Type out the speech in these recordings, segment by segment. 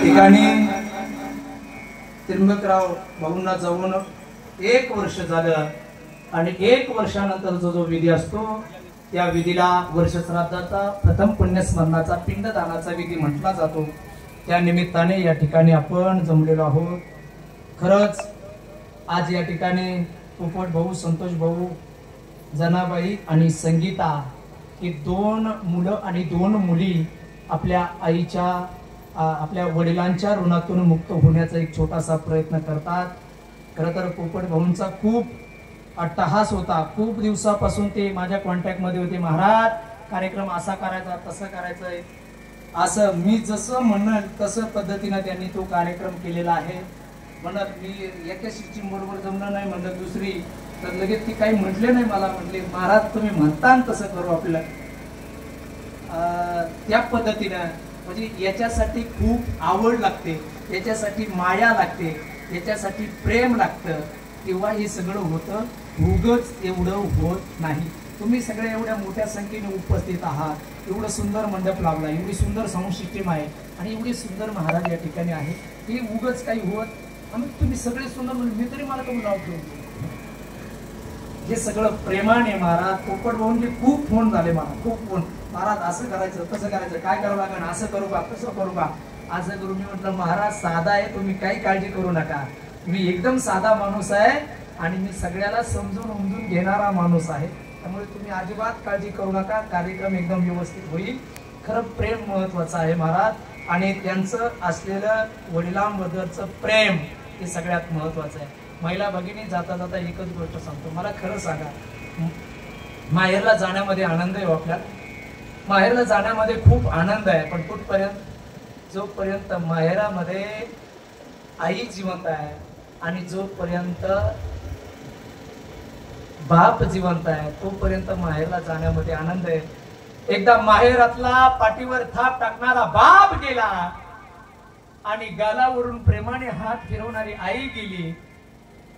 ठिकाणी त्र्यंबकराव भाऊंना जाऊन 1 वर्ष झालं आणि 1 वर्षानंतर जो विधी असतो त्या विधीला वर्ष श्राद्धाचा प्रथम पुण्यस्मरणाचा पिंडदानाचा विधी म्हटला जातो। त्या निमित्ताने या ठिकाणी आपण जमलेलो आहोत। खरंच आज या ठिकाणी पोपट भाऊ, संतोष भाऊ, जनाबाई आणि संगीता ही 2 मुलं आणि 2 मुली आपल्या आईच्या आपल्या वडिलांच्या ऋणातून मुक्त होण्याचा एक छोटासा प्रयत्न करतात। खरं तर पोपट भाऊंचा खूप अट्टहास होता। खूप दिवसापासून ते माझ्या कॉन्टॅक्ट मध्ये होते। महाराज कार्यक्रम असा करायचा, तसं करायचंय, असं मी जसं म्हणल तसं पद्धतीने त्यांनी तो कार्यक्रम केलेला आहे। म्हणत मी एका शिची बरोबर जमलं नाही म्हणलं दुसरी, तर लगेच ती काही म्हटले नाही मला, म्हटले महाराज तुम्ही म्हणता तसं करू आपल्याला। त्या पद्धतीने म्हणजे याच्यासाठी खूप आवड लागते, याच्यासाठी माया लागते, याच्यासाठी प्रेम लागतं, तेव्हा हे सगळं होतं। उगाच एवढं होत नाही। तुम्ही सगळे एवढ्या मोठ्या संख्येने उपस्थित आहात, एवढं सुंदर मंडप लावला, एवढी सुंदर साऊंड सिस्टीम आहे आणि एवढी सुंदर महाराज या ठिकाणी आहे, हे उगाच काही होत आणि तुम्ही सगळे सुंदर म्हणजे मी तरी मला कमी नाव ठेवतो। हे सगळं प्रेमाने महाराज पोपट भाऊंचे खूप फोन झाले मला, खूप फोन, महाराज असं करायचं, तसं करायचं, काय करावं लागेल, असं करू का, तसं करू का, असं करू। मी म्हटलं महाराज साधा आहे, तुम्ही काही काळजी करू नका, मी एकदम साधा माणूस आहे आणि मी सगळ्याला समजून उमजून घेणारा माणूस आहे, त्यामुळे तुम्ही अजिबात काळजी करू नका, कार्यक्रम एकदम व्यवस्थित होईल। खरं प्रेम महत्वाचं आहे महाराज, आणि त्यांचं असलेलं वडिलांबद्दलचं प्रेम हे सगळ्यात महत्वाचं आहे। महिला भगिनी जाता जाता एकच गोष्ट सांगतो, मला खरं सांगा, माहेरला जाण्यामध्ये आनंद आहे आपल्याला, माहेरला जाण्यामध्ये खूप आनंद आहे, पण कुठपर्यंत, जोपर्यंत माहेरामध्ये आई जिवंत आहे आणि जोपर्यंत बाप जिवंत आहे तोपर्यंत माहेरला जाण्यामध्ये आनंद आहे। एकदा माहेरातला पाठीवर थाप टाकणारा बाप गेला आणि गालावरून प्रेमाने हात फिरवणारी आई गेली,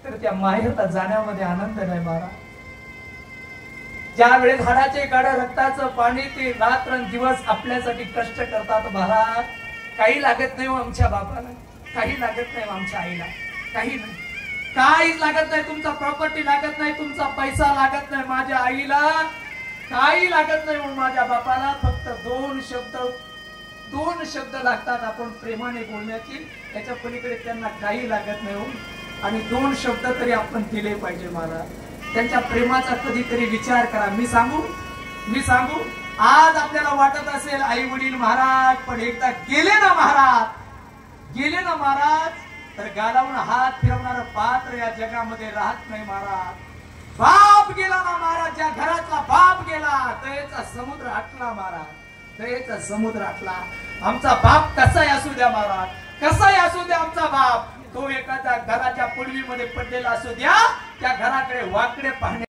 तर त्या माहेरला जाण्यामध्ये आनंद नाही महाराज। ज्या वेळेस हाडाचे काढ रक्ताचं पाणी ते रात्रंदिवस आपल्यासाठी कष्ट करतात महाराज, काही लागत नाही आमच्या बापाला, काही लागत नाही आमच्या आईला, काही नाही, काहीच लागत नाही, तुमचा प्रॉपर्टी लागत नाही, तुमचा पैसा लागत नाही, माझ्या आईला काही लागत नाही, माझ्या बापाला फक्त 2 शब्द लागतात आपण प्रेमाने बोलण्याची, त्याच्या पलीकडे त्यांना काही लागत नाही हो। आणि 2 शब्द तरी आपण दिले पाहिजे महाराज, त्यांच्या प्रेमाचा कधीतरी विचार करा। मी सांगू आज आपल्याला वाटत असेल आई वडील महाराज, पण एकदा गेले ना महाराज, तर गालावून हात फिरवणारं पात्र या जगामध्ये राहत नाही महाराज। बाप गेला ना महाराज, ज्या घरातला बाप गेला दयेचा समुद्र आटला महाराज, दयेचा समुद्र आटला। आमचा बाप कसाही असू द्या महाराज, कसाही असू द्या आमचा बाप, तो एखाद्या घराच्या पुडवीमध्ये पडलेला असू द्या, त्या घराकडे वाकडे पाहणे